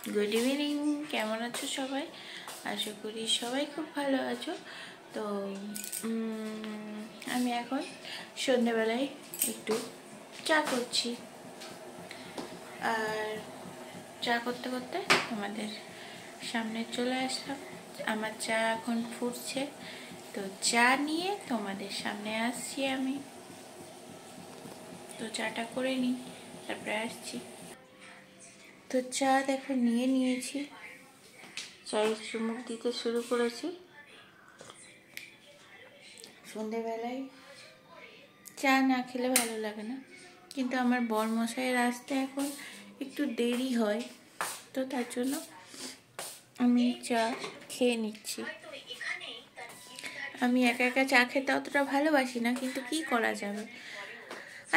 Good evening. কেমন আছো সবাই? আশা করি সবাই খুব ভালো আছো। তো আমি এখন সন্ধ্যেবেলায় একটু চা করছি, আর চা করতে করতে তোমাদের সামনে চলে আসলাম। আমার চা এখন ফুটছে, তো চা নিয়ে তোমাদের সামনে আসছি আমি। তো চাটা করে নিই, তারপরে আসছি। তো চা দেখো নিয়ে নিয়েছি, চায়ে চুমুক দিতে শুরু করেছি। সন্ধেবেলায় চা না খেলে ভালো লাগে না, কিন্তু আমার বরমশাইয়ের আসতে এখন একটু দেরি হয়, তো তার জন্য আমি চা খেয়ে নিচ্ছি। আমি একা একা চা খেতে অতটা ভালোবাসি না, কিন্তু কি করা যাবে,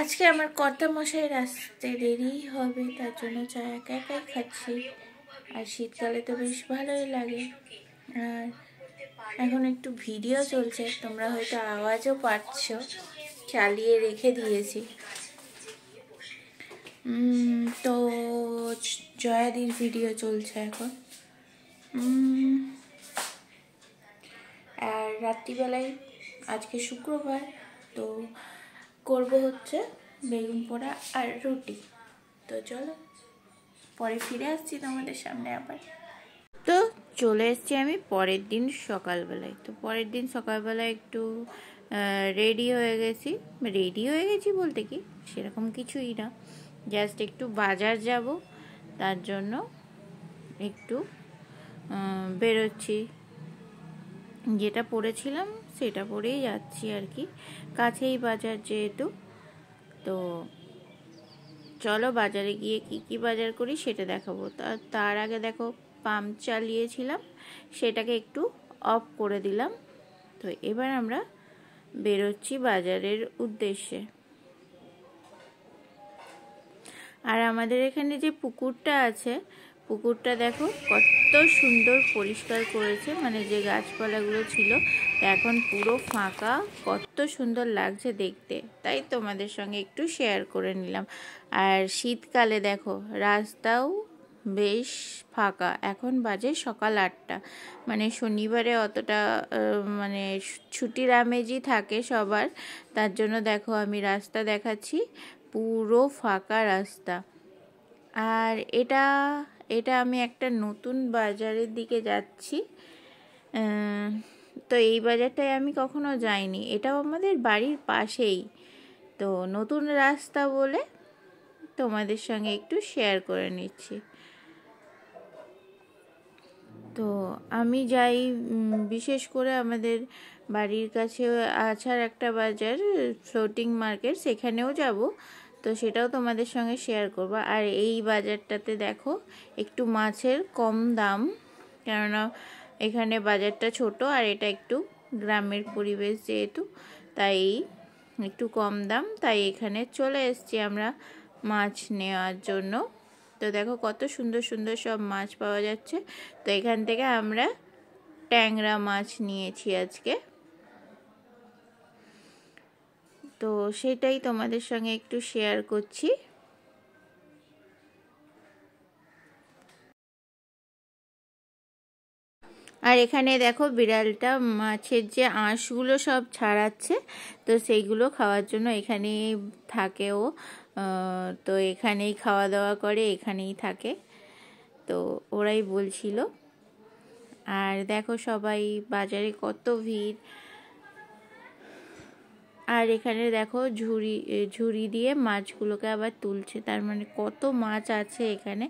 আজকে আমার কর্তামশাইয়ের আসতে দেরি হবে, তার জন্য চা একা একাই খাচ্ছি। আর শীতকালে তো বেশ ভালোই লাগে। আর এখন একটু ভিডিও চলছে, তোমরা হয়তো আওয়াজও পাচ্ছ, চালিয়ে রেখে দিয়েছি। তো জয়াদির ভিডিও চলছে এখন। আর রাত্রিবেলায় আজকে শুক্রবার, তো করব হচ্ছে বেগুন পোড়া আর রুটি। তো চলো পরে ফিরে আসছি তোমাদের সামনে আবার। তো চলে এসেছি আমি পরের দিন সকালবেলায়। তো পরের দিন সকালবেলায় একটু রেডি হয়ে গেছি বলতে কি সেরকম কিছুই না, জাস্ট একটু বাজার যাব, তার জন্য একটু বেরোচ্ছি। যেটা পরেছিলাম সেটা পরেই যাচ্ছি আর কি, কাছেই বাজার যেহেতু। তো চলো বাজারে গিয়ে কি বাজার করি সেটা দেখাবো। তার আগে দেখো, পাম্প চালিয়েছিলাম, সেটাকে একটু অফ করে দিলাম। তো এবার আমরা বেরোচ্ছি বাজারের উদ্দেশ্যে। আর আমাদের এখানে যে পুকুরটা আছে, পুকুরটা দেখো কত সুন্দর পরিষ্কার করেছে, মানে যে গাছপালাগুলো ছিল এখন পুরো ফাঁকা, কত সুন্দর লাগছে দেখতে, তাই তোমাদের সঙ্গে একটু শেয়ার করে নিলাম। আর শীতকালে দেখো রাস্তাও বেশ ফাঁকা, এখন বাজে সকাল 8টা, মানে শনিবারে অতটা মানে ছুটির আমেজই থাকে সবার, তার জন্য দেখো আমি রাস্তা দেখাচ্ছি, পুরো ফাঁকা রাস্তা। আর এটা আমি একটা নতুন বাজারের দিকে যাচ্ছি। তো এই বাজারটায় আমি কখনো যাইনি, এটাও আমাদের বাড়ির পাশেই। তো নতুন রাস্তা বলে তোমাদের সঙ্গে একটু শেয়ার করে নিচ্ছি। তো আমি যাই বিশেষ করে আমাদের বাড়ির কাছে আছার একটা বাজার, ফ্লোটিং মার্কেট, সেখানেও যাব, তো সেটাও তোমাদের সঙ্গে শেয়ার করব। আর এই বাজারটাতে দেখো একটু মাছের কম দাম, কেননা এখানে বাজারটা ছোট আর এটা একটু গ্রামের পরিবেশ যেহেতু, তাই একটু কম দাম, তাই এখানে চলে এসেছি আমরা মাছ নেওয়ার জন্য। তো দেখো কত সুন্দর সুন্দর সব মাছ পাওয়া যাচ্ছে। তো এখান থেকে আমরা ট্যাংরা মাছ নিয়েছি আজকে, তো সেটাই তোমাদের সঙ্গে একটু শেয়ার করছি। আর এখানে দেখো বিড়ালটা মাছের যে আঁশগুলো সব ছাড়াচ্ছে, তো সেইগুলো খাওয়ার জন্য এখানেই থাকে ও। তো এখানেই খাওয়া দাওয়া করে, এখানেই থাকে, তো ওরাই বলছিল। আর দেখো সবাই বাজারে কত ভিড়। আর এখানে দেখো ঝুড়ি দিয়ে মাছগুলোকে আবার তুলছে, তার মানে কত মাছ আছে এখানে।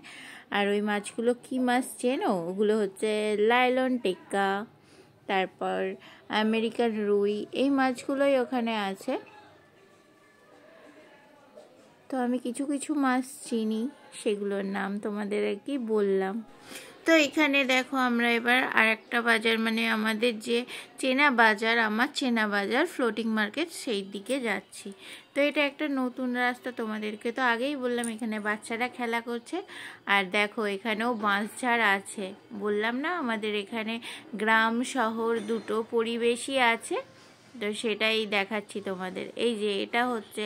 আর ওই মাছগুলো কি মাছ চেনো? ওগুলো হচ্ছে লাইলন টেক্কা, তারপর আমেরিকান রুই, এই মাছগুলোই ওখানে আছে। তো আমি কিছু কিছু মাছ চিনি, সেগুলোর নাম তোমাদের আর কি বললাম। তো এখানে দেখো আমরা এবার আর একটা বাজার, মানে আমাদের যে চেনা বাজার, আমার চেনা বাজার ফ্লোটিং মার্কেট, সেই দিকে যাচ্ছি। তো এটা একটা নতুন রাস্তা, তোমাদেরকে তো আগেই বললাম এখানে বাচ্চারা খেলা করছে। আর দেখো এখানেও বাঁশঝাড় আছে, বললাম না আমাদের এখানে গ্রাম শহর দুটো পরিবেশই আছে, তো সেটাই দেখাচ্ছি তোমাদের। এই যে এটা হচ্ছে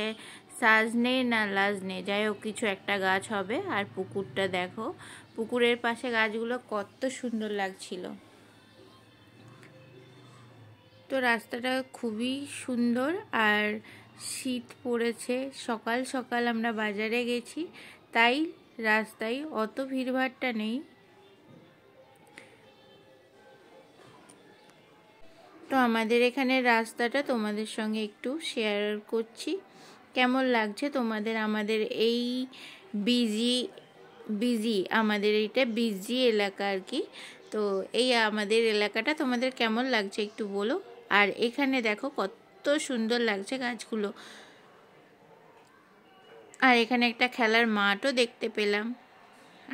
সাজনে না লাজনে, যাই হোক কিছু একটা গাছ হবে। আর পুকুরটা দেখো, পুকুরের পাশে গাছগুলো কত সুন্দর লাগছিল। তো রাস্তাটা খুবই সুন্দর, আর শীত পড়েছে, সকাল সকাল আমরা বাজারে গেছি, তাই রাস্তায় অত ভিড়ভাড়টা নেই। তো আমাদের এখানে রাস্তাটা তোমাদের সঙ্গে একটু শেয়ার করছি, কেমন লাগছে তোমাদের আমাদের এই আমাদের এইটা বিজি এলাকা আর কি। তো এই আমাদের এলাকাটা তোমাদের কেমন লাগছে একটু বলো। আর এখানে দেখো কত সুন্দর লাগছে গাছগুলো, আর এখানে একটা খেলার মাঠও দেখতে পেলাম।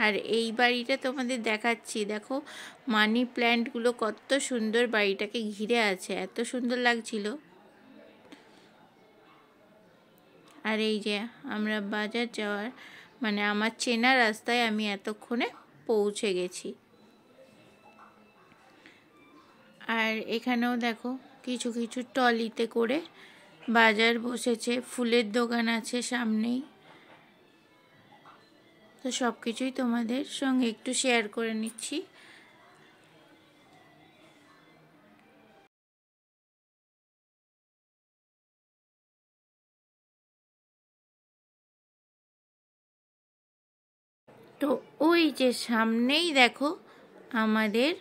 আর এই বাড়িটা তোমাদের দেখাচ্ছি, দেখো মানি প্ল্যান্টগুলো কত সুন্দর বাড়িটাকে ঘিরে আছে, এত সুন্দর লাগছিল। আর এই যে আমরা বাজার যাওয়ার মানে আমার চেনা রাস্তায় আমি এতক্ষণে পৌঁছে গেছি। আর এখানেও দেখো কিছু কিছু ট্রলিতে করে বাজার বসেছে, ফুলের দোকান আছে সামনেই। তো সব কিছুই তোমাদের সঙ্গে একটু শেয়ার করে নিচ্ছি। তো ওই যে সামনেই দেখো আমাদের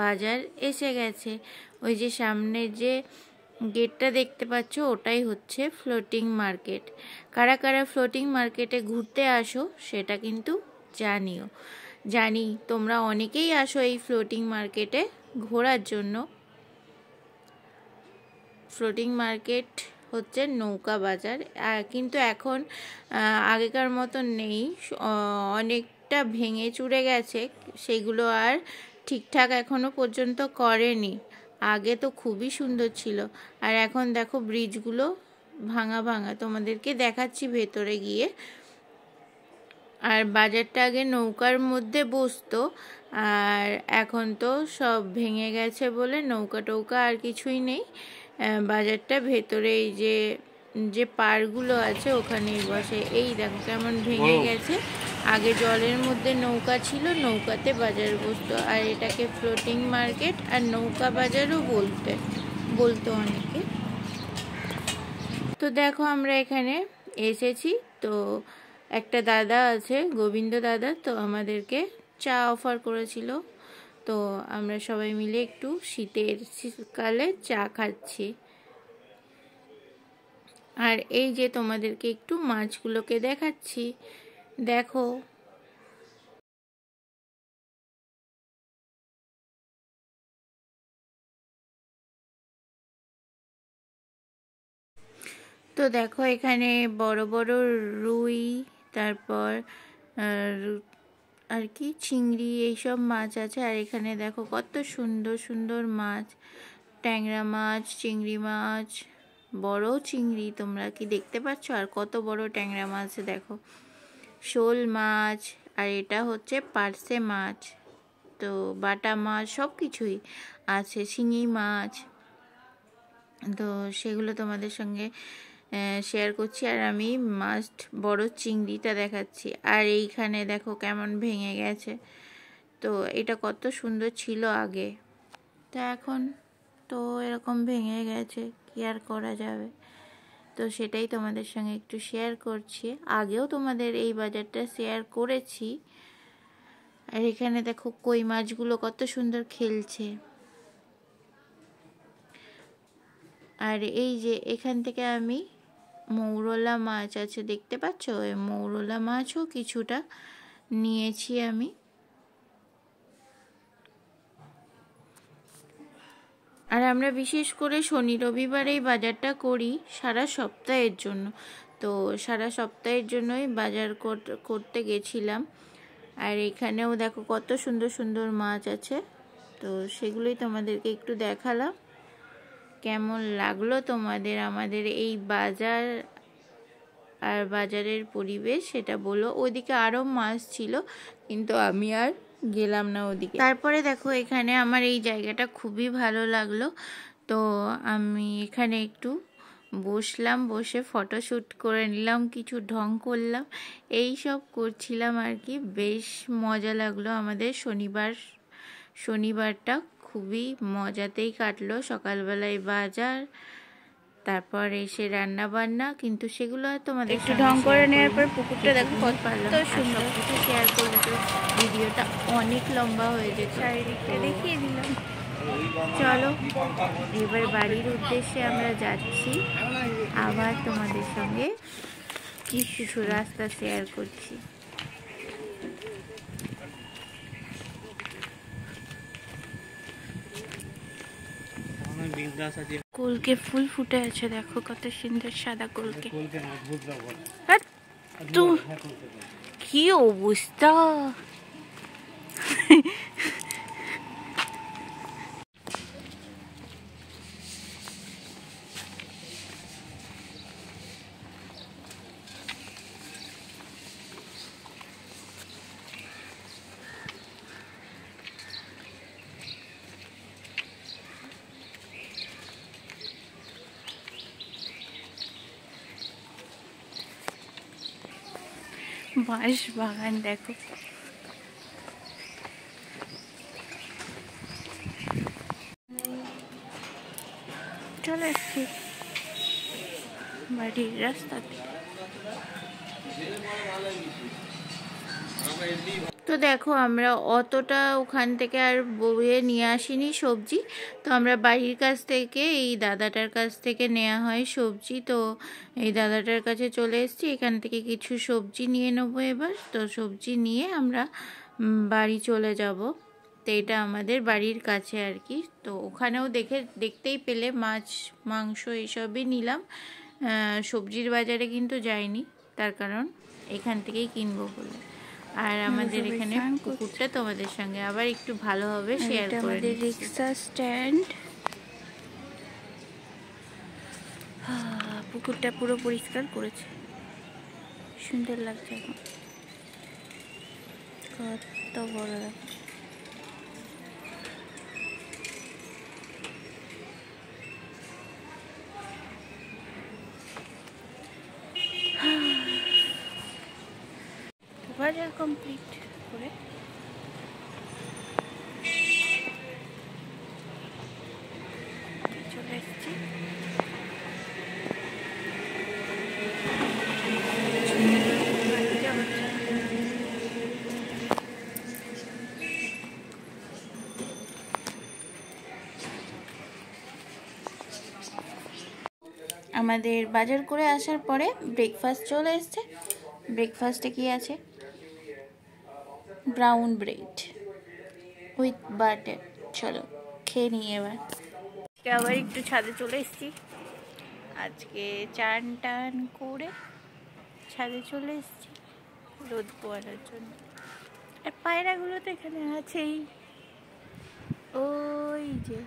বাজার এসে গেছে, ওই যে সামনের যে গেটটা দেখতে পাচ্ছ ওটাই হচ্ছে ফ্লোটিং মার্কেট। কারা কারা ফ্লোটিং মার্কেটে ঘুরতে আসো সেটা কিন্তু জানি তোমরা অনেকেই আসো এই ফ্লোটিং মার্কেটে ঘোরার জন্য। ফ্লোটিং মার্কেট হচ্ছে নৌকা বাজার, কিন্তু এখন আগেকার মতো নেই, অনেকটা ভেঙে চুরে গেছে, সেগুলো আর ঠিকঠাক এখনো পর্যন্ত করেনি। আগে তো খুবই সুন্দর ছিল, আর এখন দেখো ব্রিজগুলো ভাঙা ভাঙা, তোমাদেরকে দেখাচ্ছি ভেতরে গিয়ে। আর বাজারটা আগে নৌকার মধ্যে বসতো, আর এখন তো সব ভেঙে গেছে বলে নৌকা টৌকা আর কিছুই নেই। বাজারটা ভেতরে এই যে পাড়গুলো আছে ওখানেই বসে। এই দেখো কেমন ভেঙে গেছে, আগে জলের মধ্যে নৌকা ছিল, নৌকাতে বাজার বসতো। আর এটাকে ফ্লোটিং মার্কেট আর নৌকা বাজারও বলতো অনেকে। তো দেখো আমরা এখানে এসেছি, তো একটা দাদা আছে গোবিন্দ দাদা, তো আমাদেরকে চা অফার করেছিল, তো আমরা সবাই মিলে একটু শীতকালে চা খাচ্ছি। আর এই যে তোমাদেরকে একটু মাছগুলোকে দেখাচ্ছি, দেখো। তো দেখো এখানে বড় বড় রুই, তারপর আর কি চিংড়ি, এইসব মাছ আছে। আর এখানে দেখো কত সুন্দর সুন্দর মাছ, ট্যাংরা মাছ, চিংড়ি মাছ, বড় চিংড়ি তোমরা কি দেখতে পাচ্ছ, আর কত বড় ট্যাংরা মাছ দেখো, শোল মাছ, আর এটা হচ্ছে পার্সে মাছ, তো বাটা মাছ সব কিছুই আছে, শিঙি মাছ। তো সেগুলো তোমাদের সঙ্গে শেয়ার করছি, আর আমি মাস্ট বড় চিংড়িটা দেখাচ্ছি। আর এইখানে দেখো কেমন ভেঙে গেছে, তো এটা কত সুন্দর ছিল আগে, তা এখন তো এরকম ভেঙে গেছে, কি আর করা যাবে। তো সেটাই তোমাদের সঙ্গে একটু শেয়ার করছি, আগেও তোমাদের এই বাজারটা শেয়ার করেছি। আর এখানে দেখো কই মাছগুলো কত সুন্দর খেলছে। আর এই যে এখান থেকে আমি মৌরলা মাছ আছে দেখতে পাচ্ছ, ওই মৌরলা মাছও কিছুটা নিয়েছি আমি। আর আমরা বিশেষ করে শনি রবিবার এই বাজারটা করি সারা সপ্তাহের জন্য, তো সারা সপ্তাহের জন্যই বাজার করতে গেছিলাম। আর এখানেও দেখো কত সুন্দর সুন্দর মাছ আছে, তো সেগুলোই তোমাদেরকে একটু দেখালাম। কেমন লাগলো তোমাদের আমাদের এই বাজার আর বাজারের পরিবেশ সেটা বলো। ওইদিকে আরও মাছ ছিল, কিন্তু আমি আর গেলাম না ওদিকে। তারপরে দেখো এখানে আমার এই জায়গাটা খুবই ভালো লাগলো, তো আমি এখানে একটু বসলাম, বসে ফটোশ্যুট করে নিলাম, কিছু ঢং করলাম, এই সব করছিলাম আর কি। বেশ মজা লাগলো। আমাদের শনিবারটা খুবই মজাতেই কাটলো। সকালবেলায় বাজার, তারপর এসে রান্না বান্না, কিন্তু সেগুলো তোমাদের একটু ঢং করে নেওয়ার পর পুকুরটা দেখো কত সুন্দর। কিছু শেয়ার করলে তো ভিডিওটা অনেক লম্বা হয়ে যেত, চারিদিকটা দেখিয়ে দিলাম। চলো এবার বাড়ির উদ্দেশ্যে আমরা যাচ্ছি। আবার তোমাদের সঙ্গে কিছু রাস্তা শেয়ার করছি। কলকে ফুল ফুটে আছে, দেখো কত সুন্দর সাদা কলকে। কি অবস্থা! বাঁশ বাগান দেখো। চলে এসছি বাড়ির রাস্তাতে। তো দেখো আমরা অতটা ওখান থেকে আর বয়ে নিয়ে আসিনি সবজি। তো আমরা বাড়ির কাছ থেকে, এই দাদাটার কাছ থেকে নেওয়া হয় সবজি। তো এই দাদাটার কাছে চলে এসেছি, এখান থেকে কিছু সবজি নিয়ে নেবো এবার। তো সবজি নিয়ে আমরা বাড়ি চলে যাব। তো এটা আমাদের বাড়ির কাছে আর কি। তো ওখানেও দেখতেই পেলে মাছ মাংস এইসবই নিলাম। সবজির বাজারে কিন্তু যাইনি, তার কারণ এখান থেকেই কিনবো বলে। আর আমাদের এখানে পুকুরটা তোমাদের সঙ্গে আবার একটু ভালোভাবে শেয়ার করে। আমাদের রিক্সা স্ট্যান্ড, পুকুরটা পুরো পরিষ্কার করেছে, সুন্দর লাগছে এখন, কত বড় লাগছে। বাজার কমপ্লিট করে চলে এসেছি। আমাদের বাজার করে আসার পরে ব্রেকফাস্ট চলে এসছে। ব্রেকফাস্টে কি আছে? Brown bread with butter. চলো খেয়ে নিই এবার। আবার একটু ছাদে চলে এসেছি। আজকে চান টান করে ছাদে চলে এসেছি রোদ পোয়ানোর জন্য। আর পায়রাগুলো তো এখানে আছেই, ওই যে।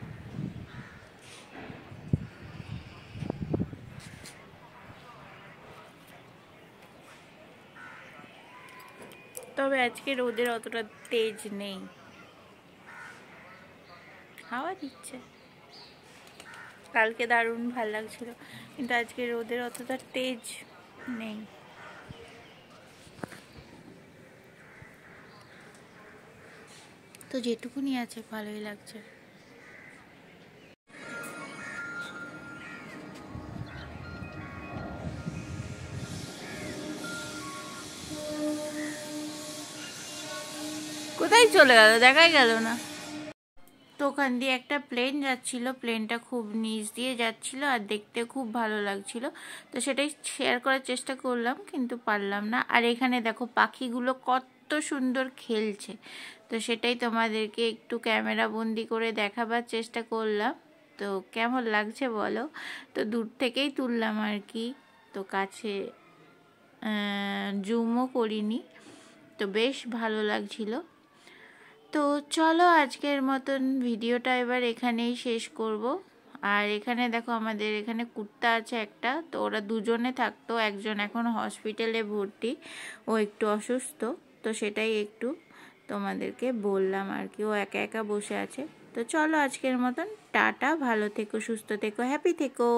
তবে আজকে রোদের অতটা তেজ নেই, হাওয়া দিচ্ছে। কালকে দারুণ ভাল লাগছিল, কিন্তু আজকে রোদের অতটা তেজ নেই। তো যেটুকুনি আছে ভালোই লাগছে। কোথায় চলে গেল দেখাই গেল না। তো ওখান দিয়ে একটা প্লেন যাচ্ছিল, প্লেনটা খুব নিচ দিয়ে যাচ্ছিল আর দেখতে খুব ভালো লাগছিল। তো সেটাই শেয়ার করার চেষ্টা করলাম, কিন্তু পারলাম না। আর এখানে দেখো পাখিগুলো কত সুন্দর খেলছে, তো সেটাই তোমাদেরকে একটু ক্যামেরা বন্দি করে দেখাবার চেষ্টা করলাম। তো কেমন লাগছে বলো। তো দূর থেকেই তুললাম আর কি, তো কাছে জুমও করিনি। তো বেশ ভালো লাগছিল। তো চলো আজকের মতন ভিডিওটা এবার এখানেই শেষ করব। আর এখানে দেখো আমাদের এখানে কুত্তা আছে একটা, তো ওরা দুজনে থাকতো, একজন এখন হসপিটালে ভর্তি, ও একটু অসুস্থ। তো সেটাই একটু তোমাদেরকে বললাম আর কি, ও একা একা বসে আছে। তো চলো আজকের মতন টাটা, ভালো থেকো, সুস্থ থেকো, হ্যাপি থেকো।